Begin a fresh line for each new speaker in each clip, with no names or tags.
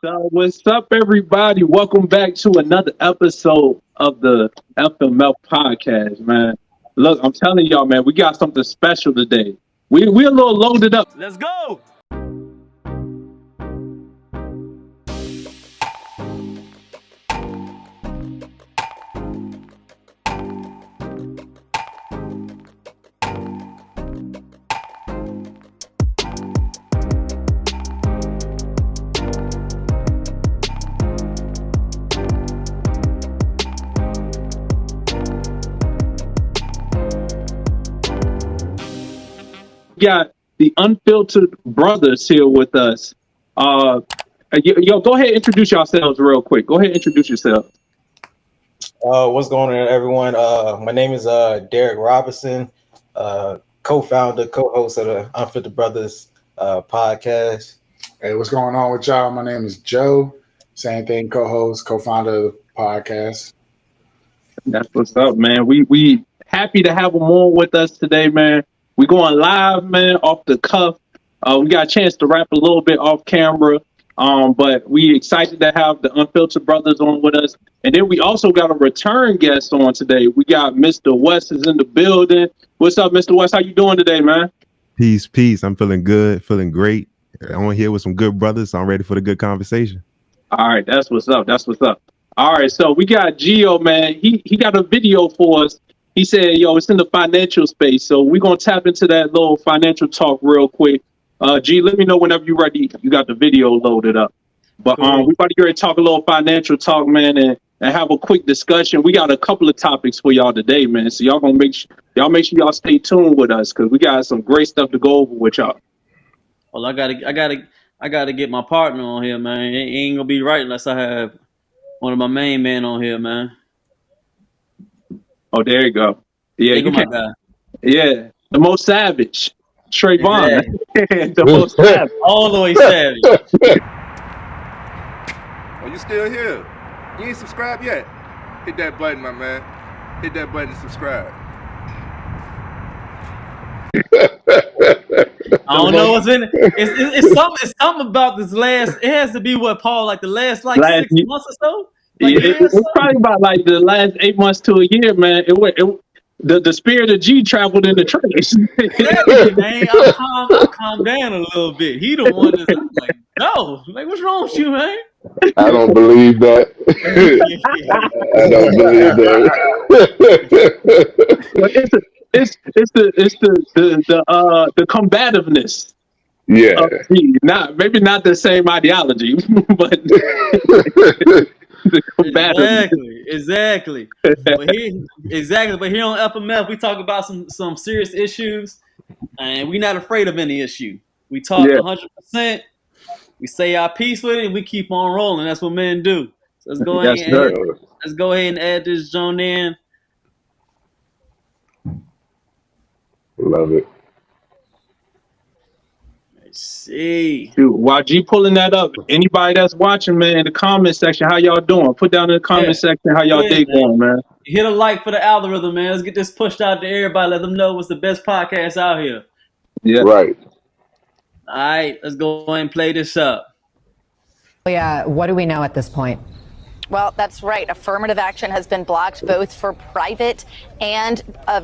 What's up, everybody? Welcome back to another episode of the FMF podcast, man. Look, I'm telling y'all, man, we got something special today. We're a little loaded up.
Let's go.
We got the Unfiltered brothers here with us. Yo, go ahead and introduce yourselves real quick. Go ahead and introduce yourselves.
What's going on, everyone? My name is Derek Robinson, co-founder, co-host of the Unfiltered Brothers podcast.
Hey, what's going on with y'all? My name is Joe. Same thing, co-host, co-founder of the podcast.
That's what's up, man. We happy to have them on with us today, man. We going live, man, off the cuff. We got a chance to rap a little bit off camera, but we excited to have the Unfiltered brothers on with us. And then we also got a return guest on today. We got Mr. West is in the building. What's up, Mr. West? How you doing today, man?
Peace. I'm feeling good, feeling great. I'm here with some good brothers, so I'm ready for the good conversation.
All right, that's what's up. All right, so we got Gio, man. He got a video for us. He said, yo, it's in the financial space. So we're going to tap into that little financial talk real quick. G, let me know whenever you're ready. You got the video loaded up. But we about to get ready to talk a little financial talk, man, and have a quick discussion. We got a couple of topics for y'all today, man. So y'all make sure y'all stay tuned with us because we got some great stuff to go over with y'all.
Well, I gotta get my partner on here, man. It ain't gonna be right unless I have one of my main men on here, man.
Oh, there you go. Yeah,
you my guy.
Yeah, the most savage, Trayvon.
Exactly.
The most savage,
all the way savage.
Oh, you still here? You ain't subscribed yet? Hit that button, my man. Hit that button to subscribe.
I don't know what's in it. It's something about this last. It has to be what, Paul? Like the last 6 months or so. Like
it's probably about like the last 8 months to a year, man. The spirit of G traveled in the trash.
Yeah, man, I'll calm down a little bit. He the one that's like, no, like what's wrong with you, man?
I don't believe that. I don't believe that.
It's the combativeness.
Yeah.
Maybe not the same ideology, but the combativeness.
Exactly. But here on FMF, we talk about some serious issues, and we're not afraid of any issue. We talk 100%. We say our piece with it, and we keep on rolling. That's what men do. So let's go ahead and add this joint in.
Love it.
Let's see.
Dude, while G pulling that up, anybody that's watching, man, in the comment section, how y'all doing? Put down in the comment section how y'all day going, man.
Hit a like for the algorithm, man. Let's get this pushed out to everybody. Let them know what's the best podcast out here.
Yeah. Right.
All right, let's go ahead and play this up.
Yeah, what do we know at this point?
Well, that's right. Affirmative action has been blocked both for private and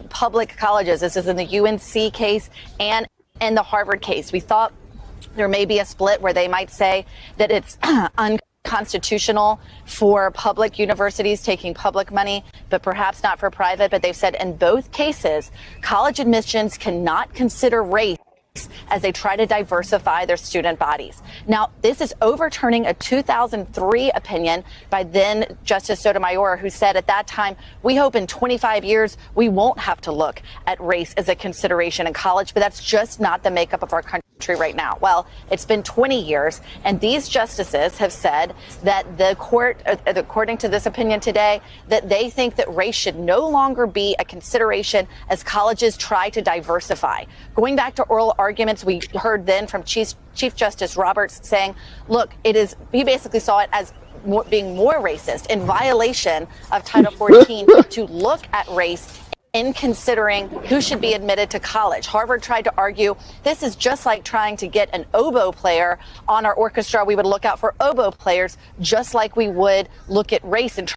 public colleges. This is in the UNC case and in the Harvard case. We thought there may be a split where they might say that it's unconstitutional for public universities taking public money, but perhaps not for private. But they've said in both cases, college admissions cannot consider race as they try to diversify their student bodies. Now, this is overturning a 2003 opinion by then Justice Sotomayor, who said at that time, we hope in 25 years we won't have to look at race as a consideration in college, but that's just not the makeup of our country right now. Well, it's been 20 years, and these justices have said that the court, according to this opinion today, that they think that race should no longer be a consideration as colleges try to diversify. Going back to oral arguments, we heard then from Chief Justice Roberts saying, look, he basically saw it as being more racist in violation of Title 14 to look at race in considering who should be admitted to college. Harvard tried to argue this is just like trying to get an oboe player on our orchestra. We would look out for oboe players just like we would look at race and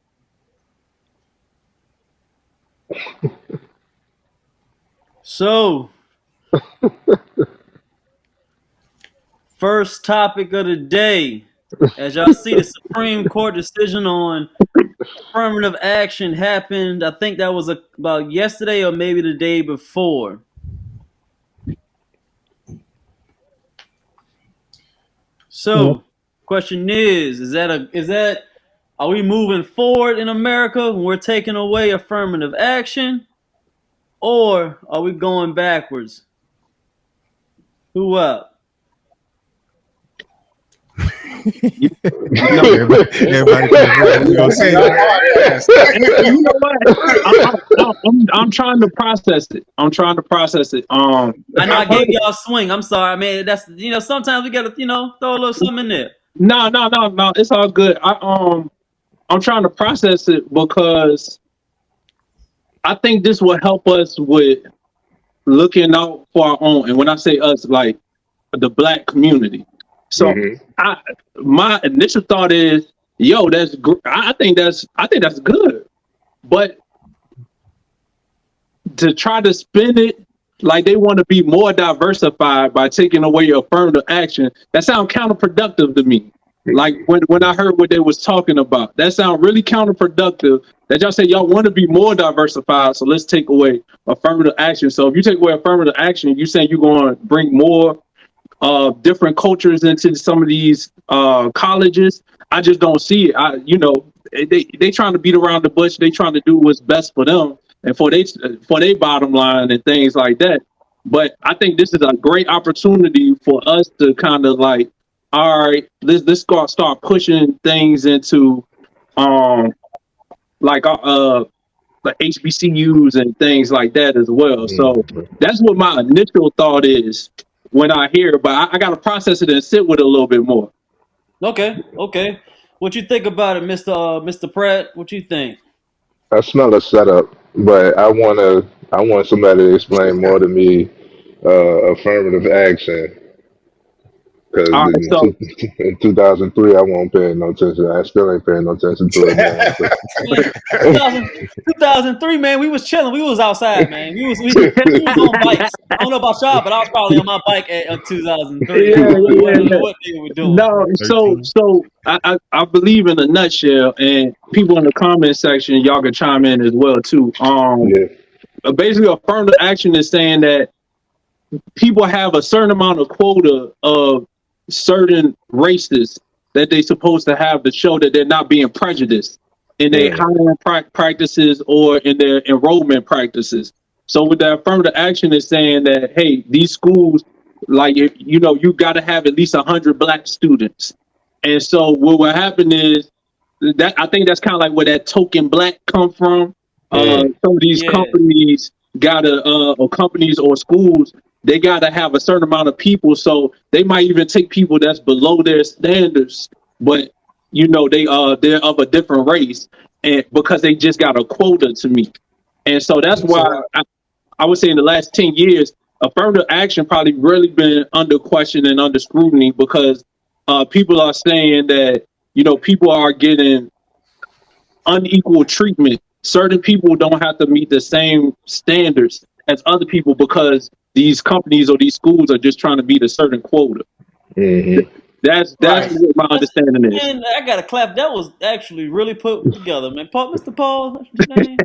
So, first topic of the day. As y'all see, the Supreme Court decision on affirmative action happened. I think that was about yesterday or maybe the day before. So, question is are we moving forward in America when we're taking away affirmative action, or are we going backwards? Who up?
Everybody gonna say
You know what? I'm trying to process it. I know
I gave y'all a swing. I'm sorry, man. That's sometimes we gotta throw a little something in there.
No. It's all good. I'm trying to process it because I think this will help us with looking out for our own. And when I say us, like the Black community. So my initial thought is, I think that's good, but to try to spin it like they want to be more diversified by taking away affirmative action, that sounds counterproductive to me. Like when I heard what they was talking about, that sounds really counterproductive. That y'all say y'all want to be more diversified, so let's take away affirmative action. So if you take away affirmative action, you saying you're going to bring more different cultures into some of these colleges. I just don't see it. They trying to beat around the bush. They trying to do what's best for them and for their bottom line and things like that. But I think this is a great opportunity for us to kind of like, all right, let's start pushing things into the HBCUs and things like that as well. So that's what my initial thought is when I hear it, but I got to process it and sit with it a little bit more.
Okay. What you think about it, Mr. Pratt? What you think?
I smell a setup, but I want somebody to explain more to me affirmative action. Because
All right, so
in 2003, I wasn't paying no attention. I still ain't paying no attention to it now.
2003, man, we was chilling. We was outside, man. We was on bikes. I don't know about y'all, but I was probably on my bike at 2003. I don't know what they were doing.
No, so I believe in a nutshell, and people in the comment section, y'all can chime in as well too. Basically, affirmative action is saying that people have a certain amount of quota of certain races that they're supposed to have to show that they're not being prejudiced in their hiring practices or in their enrollment practices. So with the affirmative action is saying that, hey, these schools, like, you got to have at least 100 Black students. And so what will happen is that I think that's kind of like where that token Black come from. Some of these companies or companies or schools, they got to have a certain amount of people. So they might even take people that's below their standards, but they're of a different race, and because they just got a quota to meet. And so that's why I would say in the last 10 years, affirmative action probably really been under question and under scrutiny, because people are saying that, people are getting unequal treatment. Certain people don't have to meet the same standards as other people because these companies or these schools are just trying to meet a certain quota. That's what my understanding is.
And I got to clap. That was actually really put together, man. Mr. Paul, what's your name?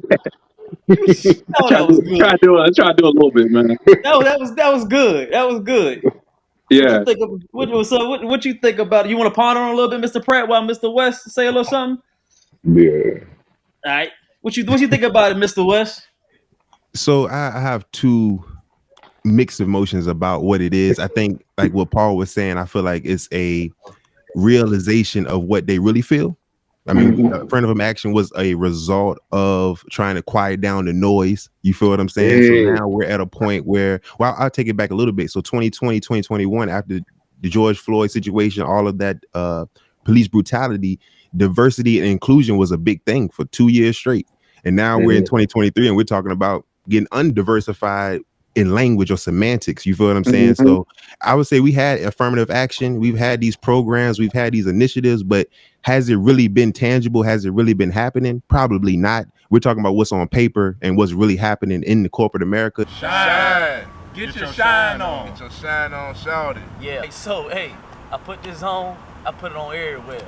Try to do a little bit, man.
That was good. That was good.
Yeah.
What you think about it? You want to ponder on a little bit, Mr. Pratt, while Mr. West say a little something?
Yeah.
All right. What you think about it, Mr. West?
So I have two mixed emotions about what it is. I think, like what Paul was saying, I feel like it's a realization of what they really feel. I mean, affirmative action was a result of trying to quiet down the noise. You feel what I'm saying? So now we're at a point where, well, I'll take it back a little bit. So 2020, 2021, after the George Floyd situation, all of that police brutality, diversity and inclusion was a big thing for 2 years straight. And now we're in 2023 and we're talking about getting undiversified in language or semantics. You feel what I'm saying? So I would say we had affirmative action. We've had these programs, we've had these initiatives, but has it really been tangible? Has it really been happening? Probably not. We're talking about what's on paper and what's really happening in the corporate America.
Shine. Get your shine on. Get your shine on, shout it.
Yeah. So, hey, I put this on. I put it on everywhere.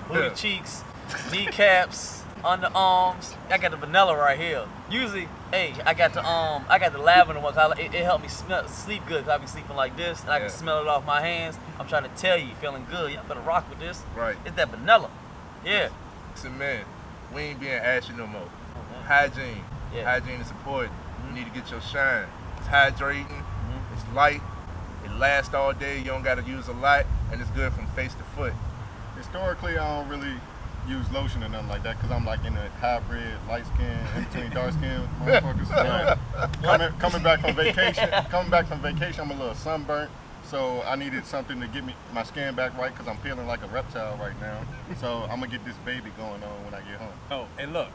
Booty cheeks, kneecaps, underarms. I got the vanilla right here. Usually, hey, I got the lavender one. It helped me sleep good. Cause I be sleeping like this, and I can smell it off my hands. I'm trying to tell you, feeling good. Y'all better rock with this.
Right.
It's that vanilla. Yeah.
Listen, man, we ain't being ashy no more. Hygiene. Yeah. Hygiene is important. You need to get your shine. It's hydrating. It's light. It lasts all day. You don't got to use a lot, and it's good from face to foot.
Historically, I don't really use lotion or nothing like that because I'm like in a hybrid, light skin, in between dark skin motherfuckers. Coming back from vacation, I'm a little sunburnt, so I needed something to get my skin back right because I'm feeling like a reptile right now. So I'm gonna get this baby going on when I get home.
Oh, and look,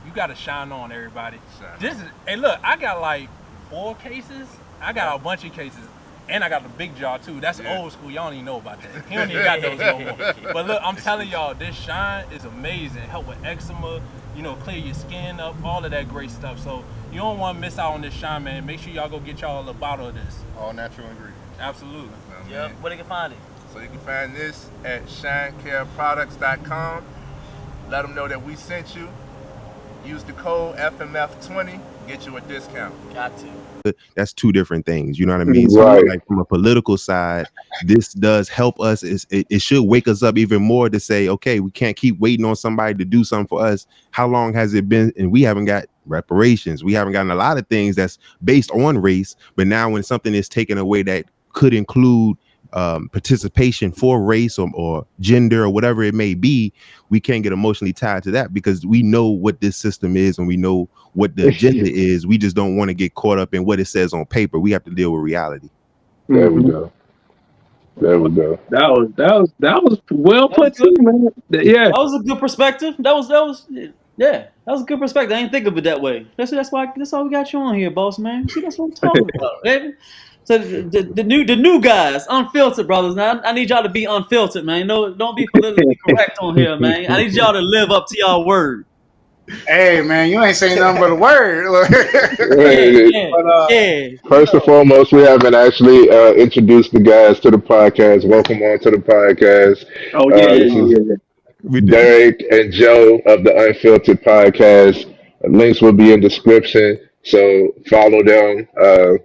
you gotta shine on, everybody. Look, I got like 4 cases. I got a bunch of cases. And I got the big jaw too. That's old school. Y'all don't even know about that. He don't even got those no more. But look, I'm telling y'all, this shine is amazing. Help with eczema, clear your skin up, all of that great stuff. So you don't want to miss out on this shine, man. Make sure y'all go get y'all a bottle of this.
All natural ingredients.
Absolutely.
Yep. Where they can find it?
So you can find this at shinecareproducts.com. Let them know that we sent you. Use the code FMF20, get you a discount.
Got to.
That's 2 different things. You know what I mean? So like from a political side, this does help us. It should wake us up even more to say, okay, we can't keep waiting on somebody to do something for us. How long has it been? And we haven't got reparations. We haven't gotten a lot of things that's based on race. But now when something is taken away that could include participation for race or gender or whatever it may be, we can't get emotionally tied to that because we know what this system is and we know what the agenda is. We just don't want to get caught up in what it says on paper. We have to deal with reality.
There we go. There we go.
That was well put too, man. Yeah.
That was a good perspective. That was a good perspective. I didn't think of it that way. That's why we got you on here, boss man. See, that's what I'm talking about, baby. So the new guys, unfiltered brothers. Now I need y'all to be unfiltered, man. No, don't be politically correct on here, man. I need y'all to live up to y'all word.
Hey man, you ain't saying nothing but a word.
First and foremost, we haven't actually introduced the guys to the podcast. Welcome on to the podcast.
Oh
This is Derek and Joe of the Unfiltered Podcast. Links will be in the description. So follow them.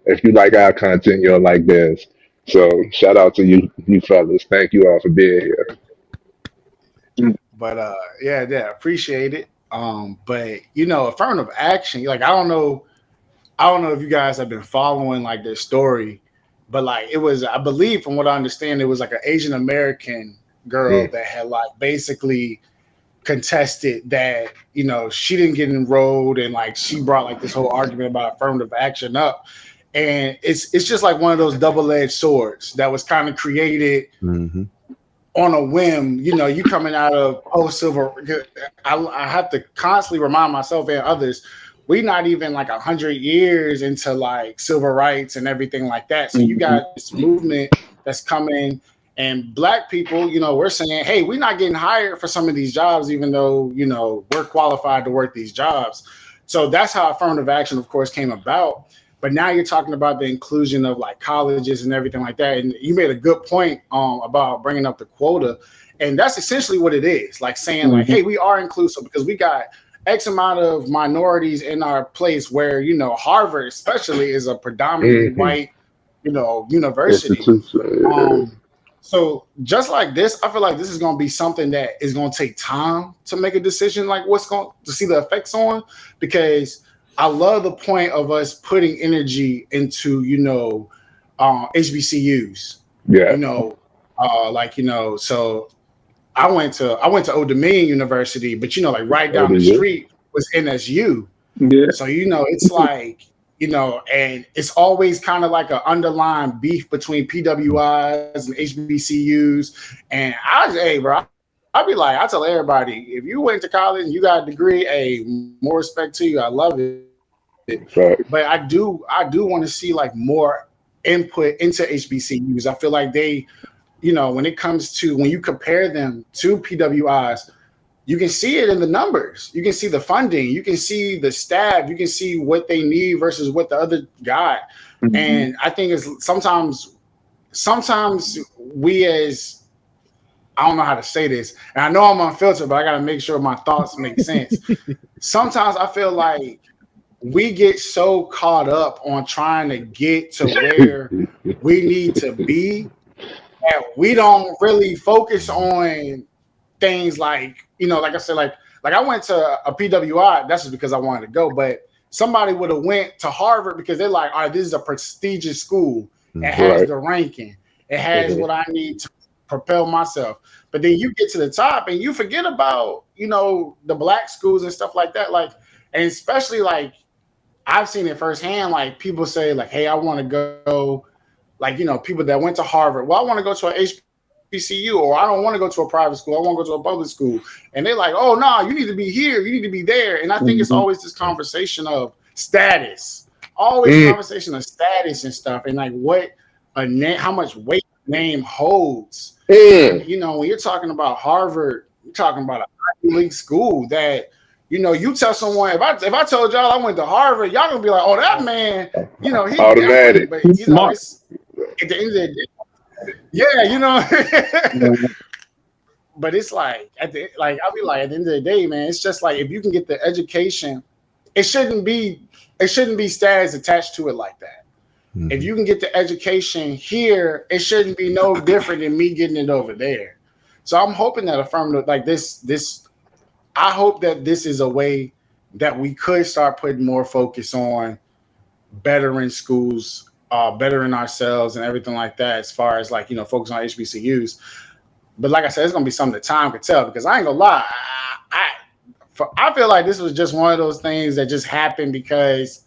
If you like our content, you'll like theirs. So shout out to you fellas. Thank you all for being here.
But appreciate it. But affirmative action, like I don't know if you guys have been following like their story, but like it was, I believe from what I understand, it was like an Asian American girl that had like basically contested that she didn't get enrolled, and like she brought like this whole argument about affirmative action up, and it's just like one of those double-edged swords that was kind of created on a whim. You coming out of post-civil, I have to constantly remind myself and others, we not even like 100 years into like civil rights and everything like that. So you got this movement that's coming. And Black people, we're saying, hey, we're not getting hired for some of these jobs, even though, we're qualified to work these jobs. So that's how affirmative action, of course, came about. But now you're talking about the inclusion of like colleges and everything like that. And you made a good point about bringing up the quota. And that's essentially what it is, like saying like, hey, we are inclusive because we got X amount of minorities in our place where, Harvard especially is a predominantly white, university. So just like this, I feel like this is going to be something that is going to take time to make a decision, like what's going to see the effects on, because I love the point of us putting energy into, HBCUs. Yeah. So I went to Old Dominion University, but like right down the street was NSU. Yeah. So it's like, and it's always kind of like an underlying beef between PWIs and HBCUs. And I'd be like, I tell everybody, if you went to college and you got a degree, more respect to you. I love it.
Right.
But I do want to see like more input into HBCUs. I feel like they, when it comes to when you compare them to PWIs, you can see it in the numbers. You can see the funding. You can see the staff. You can see what they need versus what the other got.
Mhm.
And I think it's sometimes we as, I don't know how to say this, and I know I'm unfiltered, but I got to make sure my thoughts make sense. Sometimes I feel like we get so caught up on trying to get to where we need to be that we don't really focus on things like, like I said, like I went to a PWI, that's just because I wanted to go, but somebody would have went to Harvard because they're like, all right, this is a prestigious school. It has
Right.
the ranking. It has what I need to propel myself. But then you get to the top and you forget about, the black schools and stuff like that. Like, and especially like, I've seen it firsthand. Like people say like, hey, I want to go, like, people that went to Harvard. Well, I want to go to an HBCU, or I don't want to go to a private school. I want to go to a public school. And they're like, oh, no, you need to be here. You need to be there. And I think it's always this conversation of status, always conversation of status and stuff. And like what a name, how much weight a name holds. And, when you're talking about Harvard, you're talking about an Ivy League school that, you tell someone, if I told y'all I went to Harvard, y'all gonna be like, oh, that man, he
Automatic.
but it's at the end of the day, yeah, but it's like I'll be like, at the end of the day, man, it's just like if you can get the education, it shouldn't be status attached to it like that. Mm-hmm. If you can get the education here, it shouldn't be no different than me getting it over there. So I'm hoping that Affirmative, like this, I hope that this is a way that we could start putting more focus on bettering schools, bettering ourselves and everything like that, as far as like, focus on HBCUs. But like I said, it's going to be something that time could tell, because I ain't going to lie. I feel like this was just one of those things that just happened because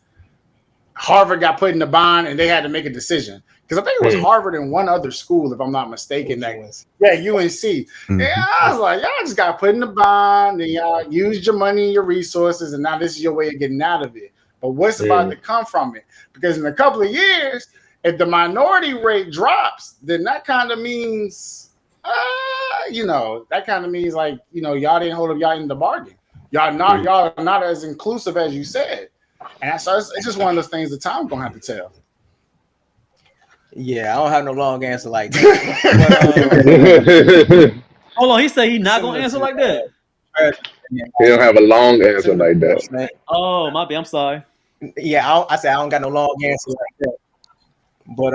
Harvard got put in the bond and they had to make a decision. Because I think it was Harvard and one other school, if I'm not mistaken. UNC. Mm-hmm. Yeah, I was like, y'all just got put in the bond and y'all used your money and your resources, and now this is your way of getting out of it. But what's about to come from it? Because in a couple of years, if the minority rate drops, then that kind of means, that kind of means like, y'all didn't hold up y'all in the bargain. Y'all are not as inclusive as you said. And so it's just one of those things that time gonna have to tell.
Yeah, I don't have no long answer like that.
Hold on, he said he's not gonna answer like that.
He don't have a long answer like that.
Oh, my bad. I'm sorry.
Yeah, I said I don't got no long answer like that. But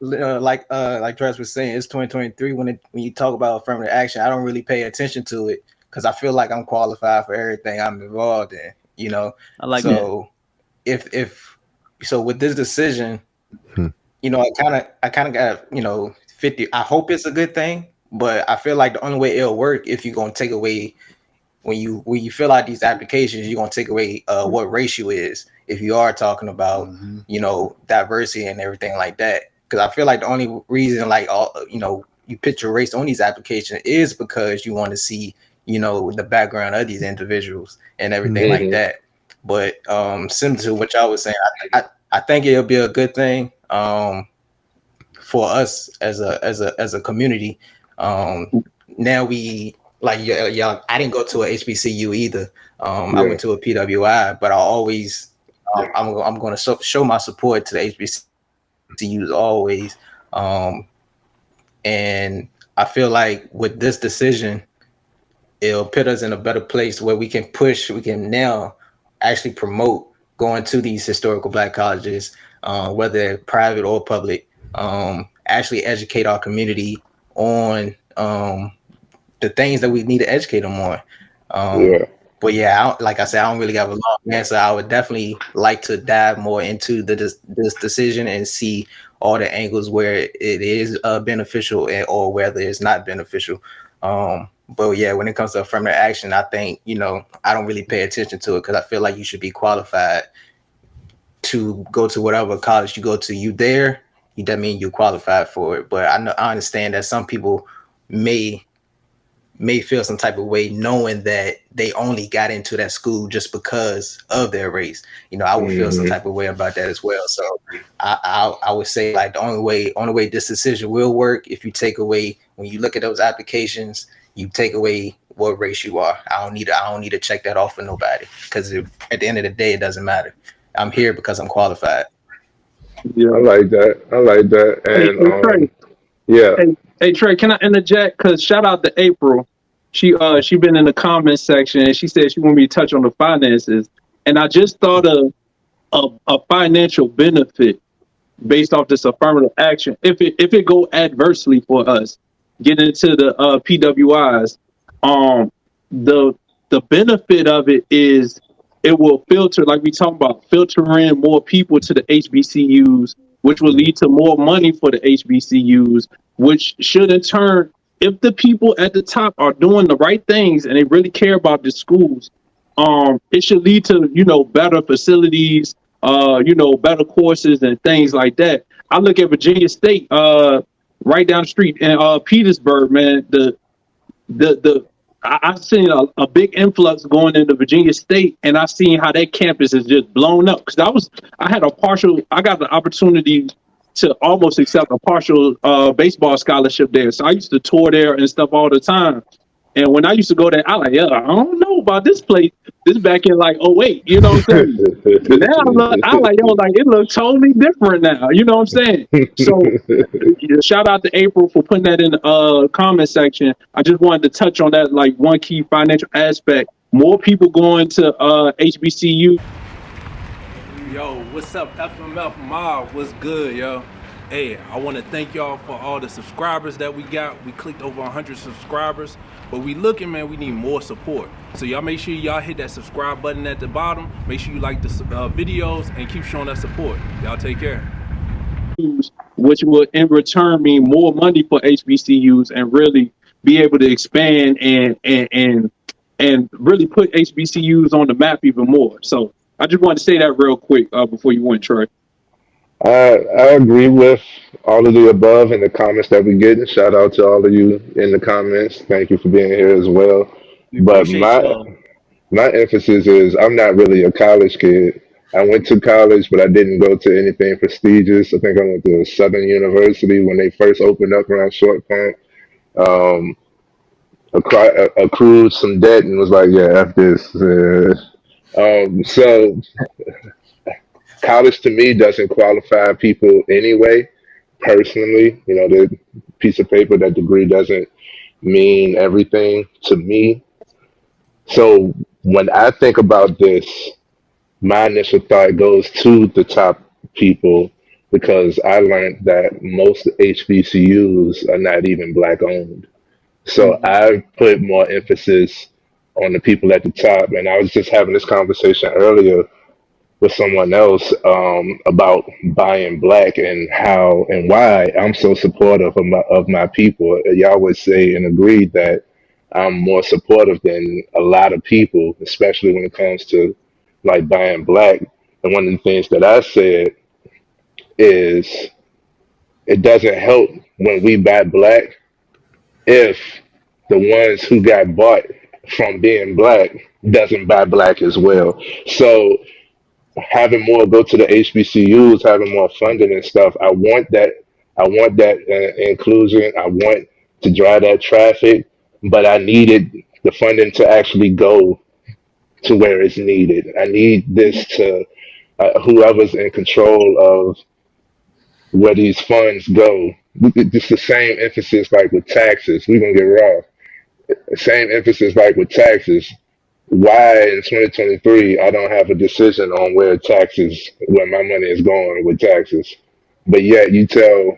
like Dress was saying, it's 2023. When you talk about affirmative action, I don't really pay attention to it because I feel like I'm qualified for everything I'm involved in.
I like
so that. If so with this decision, I kind of got 50. I hope it's a good thing, but I feel like the only way it'll work if you're gonna take away when you fill out these applications, you're gonna take away what race you is. If you are talking about diversity and everything like that, because I feel like the only reason you put your race on these applications is because you want to see the background of these individuals and everything like that. But similar to what y'all was saying, I think it'll be a good thing for us as a community. Now we like y'all. I didn't go to a HBCU either. I went to a PWI, but I always I'm going to show my support to the HBCUs always. And I feel like with this decision, it'll put us in a better place where we can now actually promote going to these historical Black colleges, whether they're private or public, actually educate our community on the things that we need to educate them on. But yeah, like I said, I don't really have a long answer. I would definitely like to dive more into this decision and see all the angles where it is beneficial or whether it's not beneficial. But yeah, when it comes to affirmative action, I think, I don't really pay attention to it because I feel like you should be qualified to go to whatever college you go to. That means you're qualified for it. But I understand that some people may may feel some type of way knowing that they only got into that school just because of their race. You know, I would feel some type of way about that as well. So I would say like the only way this decision will work if you take away, when you look at those applications, you take away what race you are. I don't need to check that off for nobody, because at the end of the day, it doesn't matter. I'm here because I'm qualified.
Yeah.
I like that. And
Trey.
yeah.
Hey Trey, can I interject? Cause shout out to April. She been in the comments section and she said she wanted me to touch on the finances. And I just thought of a financial benefit based off this affirmative action. If it go adversely for us, getting into the PWIs, the benefit of it is it will filter, like we talking about, filtering more people to the HBCUs, which will lead to more money for the HBCUs, which should in turn, if the people at the top are doing the right things and they really care about the schools, it should lead to, better facilities, better courses and things like that. I look at Virginia State, right down the street in Petersburg, man. I've seen a big influx going into Virginia State, and I've seen how that campus is just blown up. Because I got the opportunity to almost accept a partial baseball scholarship there. So I used to tour there and stuff all the time. And when I used to go there, I don't know about this place. This back in like 08, you know what I'm saying? Now it looks totally different now, you know what I'm saying? So shout out to April for putting that in the comment section. I just wanted to touch on that, like one key financial aspect. More people going to HBCU.
Yo, what's up, FMF Mob? What's good, yo? Hey, I want to thank y'all for all the subscribers that we got. We clicked over 100 subscribers, but we looking, man, we need more support. So y'all make sure y'all hit that subscribe button at the bottom. Make sure you like the videos and keep showing us support. Y'all take care.
Which would in return mean more money for HBCUs and really be able to expand and really put HBCUs on the map even more. So I just wanted to say that real quick before you went, Troy.
I agree with all of the above in the comments that we get. Shout out to all of you in the comments. Thank you for being here as well. But my emphasis is I'm not really a college kid. I went to college, but I didn't go to anything prestigious. I think I went to Southern University when they first opened up around Short Pump. Accrued some debt and was like, yeah, F this. So college to me doesn't qualify people anyway. Personally, the piece of paper, that degree doesn't mean everything to me. So when I think about this, my initial thought goes to the top people, because I learned that most HBCUs are not even Black owned. So I put more emphasis on the people at the top. And I was just having this conversation earlier with someone else about buying Black and how and why I'm so supportive of my people. Y'all would say and agree that I'm more supportive than a lot of people, especially when it comes to like buying Black. And one of the things that I said is it doesn't help when we buy Black if the ones who got bought from being Black doesn't buy Black as well. So having more go to the HBCUs, having more funding and stuff, I want that. Inclusion. I want to drive that traffic, but I needed the funding to actually go to where it's needed. I need this to whoever's in control of where these funds go. It's the same emphasis like with taxes. We're gonna get raw. The same emphasis like with taxes. Why in 2023 I don't have a decision on where my money is going with taxes, but yet you tell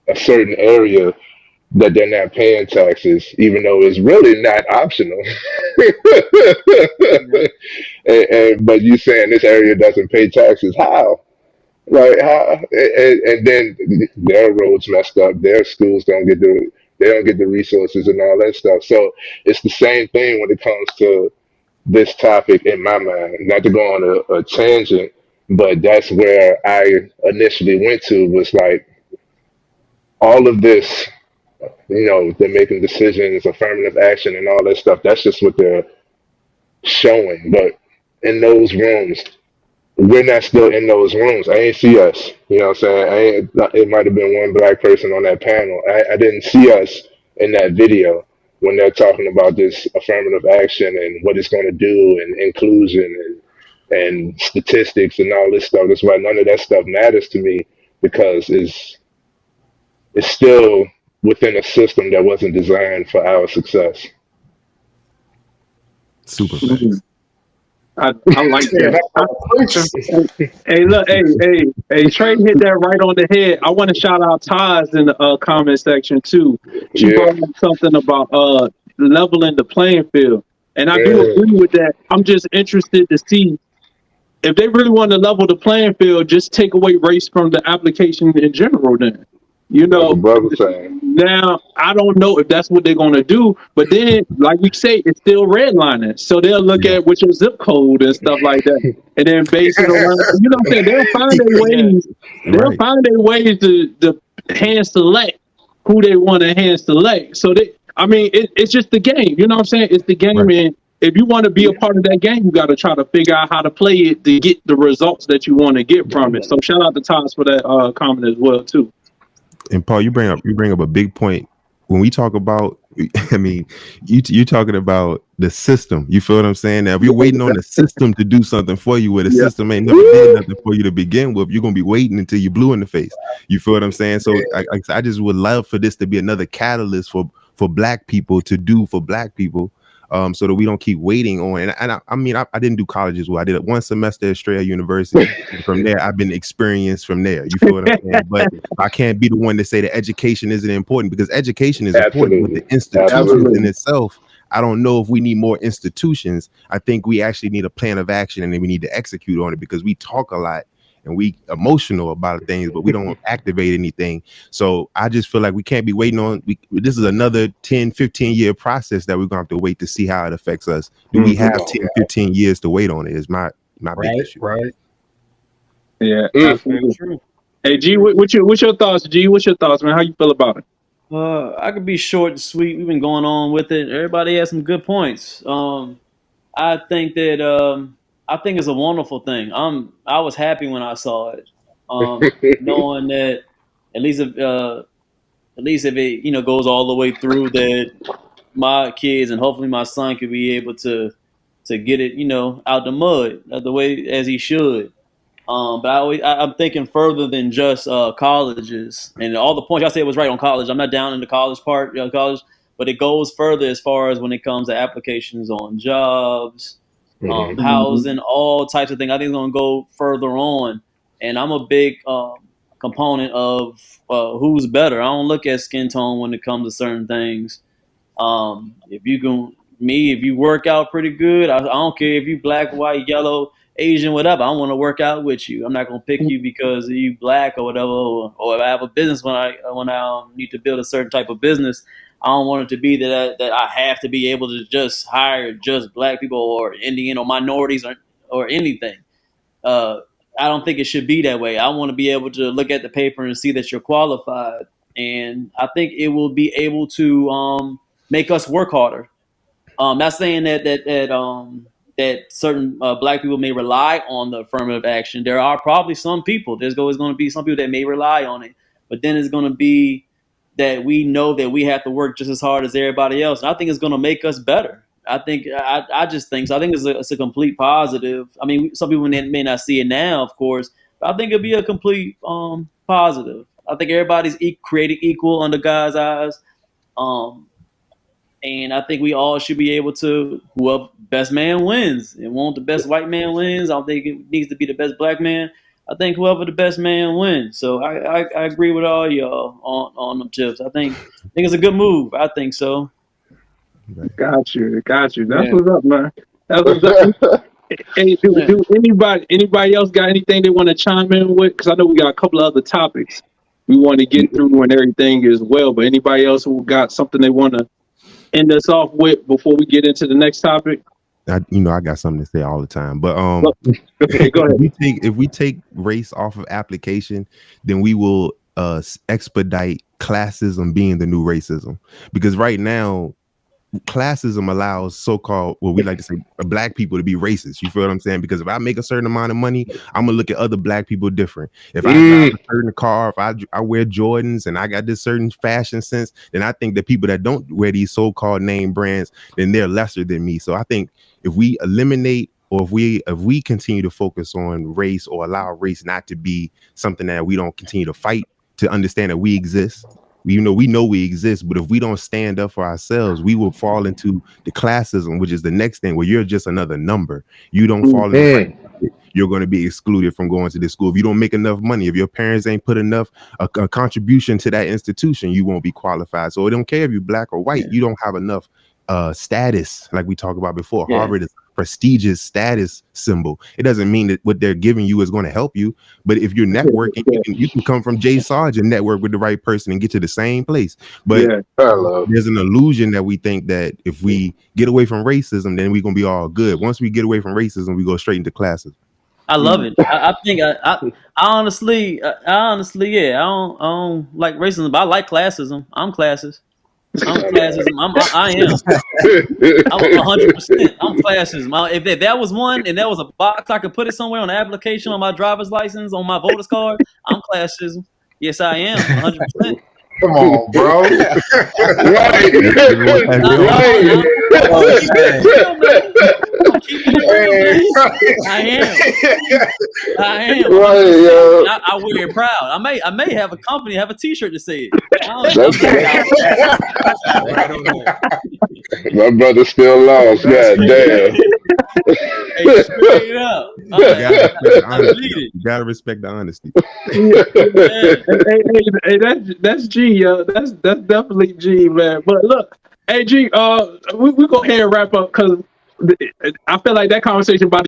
a certain area that they're not paying taxes, even though it's really not optional. But you saying this area doesn't pay taxes? How? Like how? And then their roads messed up. Their schools they don't get the resources and all that stuff. So it's the same thing when it comes to this topic in my mind. Not to go on a tangent, but that's where I initially went to, was like all of this they're making decisions, affirmative action, and all that stuff. That's just what they're showing. But in those rooms, we're not still in those rooms. I ain't see us. You know what I'm saying? It might have been one black person on that panel. I didn't see us in that video when they're talking about this affirmative action and what it's going to do and inclusion and statistics and all this stuff. That's why none of that stuff matters to me, because it's still within a system that wasn't designed for our success.
Super facts.
I like that. Hey, look, hey, Trey hit that right on the head. I want to shout out Taz in the comment section too. She brought up something about leveling the playing field, and I do agree with that. I'm just interested to see if they really want to level the playing field, just take away race from the application in general. Then, now I don't know if that's what they're going to do, but then, like we say, it's still redlining. So they'll look at which your zip code and stuff like that, and then base it around. You know what I'm saying? They'll find their ways. They'll find their ways to hand select who they want to hand select. So it's just the game. You know what I'm saying? It's the game, and if you want to be a part of that game, you got to try to figure out how to play it to get the results that you want to get from it. So shout out to Thomas for that comment as well too.
And Paul, you bring up a big point when we talk about. I mean, you're talking about the system. You feel what I'm saying? Now, if you're waiting on the system to do something for you, where the system ain't never did nothing for you to begin with, you're gonna be waiting until you're blue in the face. You feel what I'm saying? So I just would love for this to be another catalyst for Black people to do for Black people. So that we don't keep waiting on. And I mean, I didn't do college as well. I did it one semester at Strayer University. From there, I've been experienced from there. You feel what I'm saying? But I can't be the one to say that education isn't important, because education is important, but the institutions in itself, I don't know if we need more institutions. I think we actually need a plan of action, and then we need to execute on it, because we talk a lot and we emotional about things, but we don't activate anything. So I just feel like we can't be waiting on, this is another 10, 15 year process that we're gonna have to wait to see how it affects us. Do we have 10, 15 years to wait on it is my big issue.
Right.
Yeah. Absolutely. Hey G, what's your thoughts, G? What's your thoughts, man? How you feel about it?
I could be short and sweet. We've been going on with it. Everybody has some good points. I think it's a wonderful thing. I was happy when I saw it, knowing that at least if it goes all the way through, that my kids and hopefully my son could be able to get it out the mud the way as he should. But I'm thinking further than just colleges, and all the points y'all said was right on college. I'm not down in the college part, college, but it goes further as far as when it comes to applications on jobs. Housing, all types of things. I think it's going to go further on, and I'm a big component of who's better. I don't look at skin tone when it comes to certain things. If you work out pretty good, I don't care if you black, white, yellow, Asian, whatever. I want to work out with you. I'm not going to pick you because you black or whatever, or if I have a business when I need to build a certain type of business. I don't want it to be that I have to be able to just hire just black people or Indian or minorities or anything. I don't think it should be that way. I want to be able to look at the paper and see that you're qualified. And I think it will be able to make us work harder. Not saying that certain black people may rely on the affirmative action. There are probably some people. There's always going to be some people that may rely on it. But then it's going to be that we know that we have to work just as hard as everybody else. And I think it's going to make us better. I just think so. I think it's a complete positive. I mean, some people may not see it now, of course, but I think it'll be a complete positive. I think everybody's created equal under God's eyes. And I think we all should be able to, whoever best man wins. It won't the best white man wins. I don't think it needs to be the best black man. I think whoever the best man wins. So I agree with all y'all on them tips. I think it's a good move. I think so.
Got you. That's what's up, man. That's what's up. Hey, do anybody else got anything they want to chime in with? Because I know we got a couple of other topics we want to get through and everything as well. But anybody else who got something they want to end us off with before we get into the next topic?
I got something to say all the time, but
okay, go ahead.
If we take race off of application, then we will expedite classism being the new racism, because right now classism allows so-called, what we like to say, black people to be racist. You feel what I'm saying? Because if I make a certain amount of money, I'm gonna look at other black people different. If I drive a certain car, if I wear Jordans and I got this certain fashion sense, then I think that people that don't wear these so-called name brands, then they're lesser than me. So I think if we eliminate, or if we continue to focus on race, or allow race not to be something that we don't continue to fight, to understand that we exist. We know we exist, but if we don't stand up for ourselves, we will fall into the classism, which is the next thing, where you're just another number. You don't fall in, you're going to be excluded from going to this school. If you don't make enough money, if your parents ain't put enough a contribution to that institution, you won't be qualified. So it don't care if you're black or white. You don't have enough status, like we talked about before. Harvard is a prestigious status symbol. It doesn't mean that what they're giving you is going to help you, but if you're networking, you can come from J. Sarge and network with the right person and get to the same place. But there's an illusion that we think that if we get away from racism, then we're gonna be all good. Once we get away from racism, we go straight into classism.
I love it. I think I honestly, yeah, I don't like racism, but I like classism. I'm classist. I'm classism. I am. I'm 100%. I'm classism. If that was one, and that was a box I could put it somewhere on the application, on my driver's license, on my voter's card, I'm classism. Yes, I am. 100%.
Come on, bro.
I am. I wear it proud. I may have a company, have a T-shirt that say it.
My brother still lost. God damn.
Hey, straight up.
You gotta respect the honesty.
Hey, that's G, yo. That's definitely G, man. But look, hey G, we go ahead and wrap up, because I feel like that conversation about